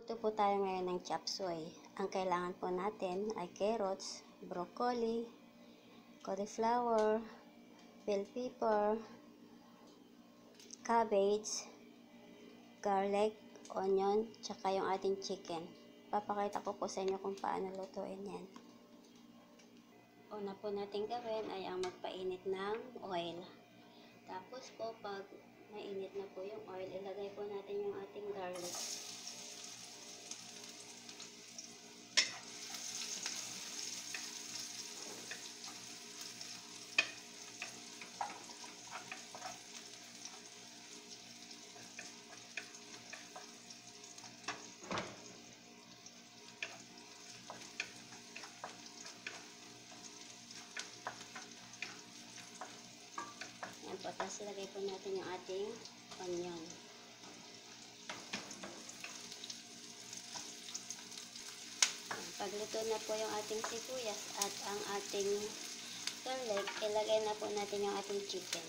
Magluluto po tayo ngayon ng chop suey. Ang kailangan po natin ay carrots, broccoli, cauliflower, bell pepper, cabbage, garlic, onion, tsaka yung ating chicken. Papakita ko po sa inyo kung paano lutuin yan. Una po natin gawin ay ang magpainit ng oil. Tapos po pag mainit na po yung oil, ilagay po natin yung ating garlic. Tapos ilagay po natin yung ating onion. Pagluto na po yung ating sibuyas at ang ating garlic, ilagay na po natin yung ating chicken.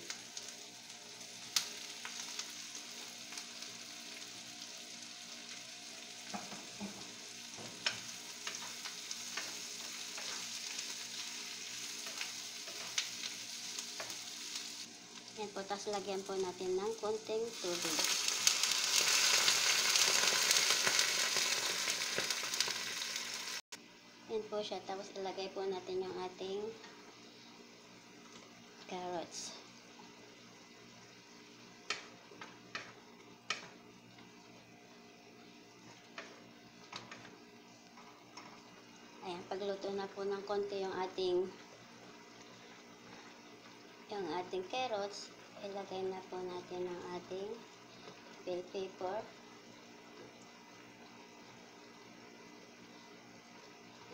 Yan po, tapos lagyan po natin ng konting tubig. Yan po siya, tapos ilagay po natin yung ating carrots. Ayan, pagluto na po ng konti yung ating carrots, ilagay na po natin ang ating bell pepper,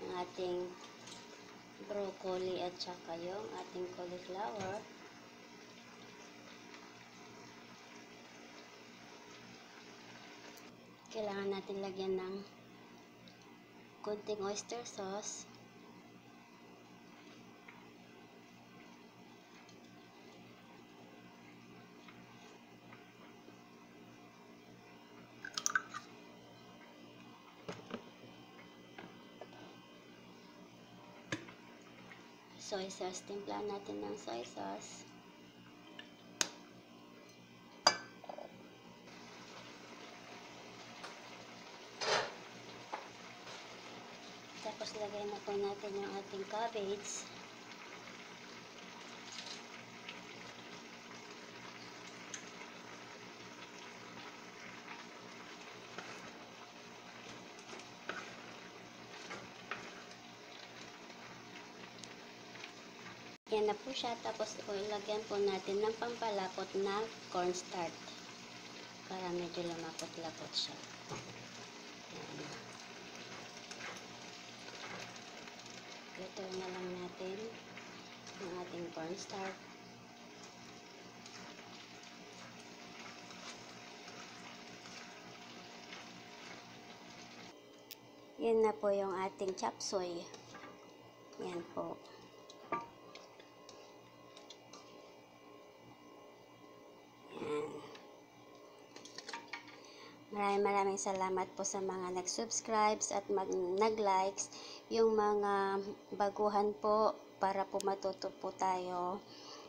ang ating broccoli at saka yung ating cauliflower. Kailangan natin lagyan ng konting oyster sauce. Soy sauce, timpla natin ng soy sauce. Tapos lagay na po natin yung ating cabbage. Yan na po siya. Tapos ilagyan po natin ng pampalapot na cornstarch para medyo lumapot-lapot siya. Yan. Ito na lang natin ang ating cornstarch. Yan na po yung ating chop suey. Yan po. Maraming salamat po sa mga nag-subscribes at nag-likes. Yung mga baguhan po, para po matuto po tayo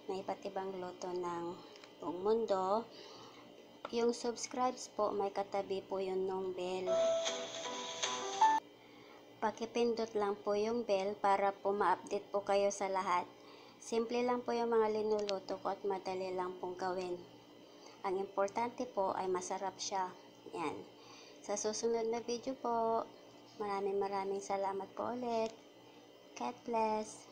na iba't ibang luto ng buong mundo. Yung subscribes po, may katabi po yun ng bell. Pakipindot lang po yung bell para po ma-update po kayo sa lahat. Simple lang po yung mga linuluto ko at madali lang pong gawin. Ang importante po ay masarap siya. Yan. Sa susunod na video po, maraming salamat po ulit. God bless.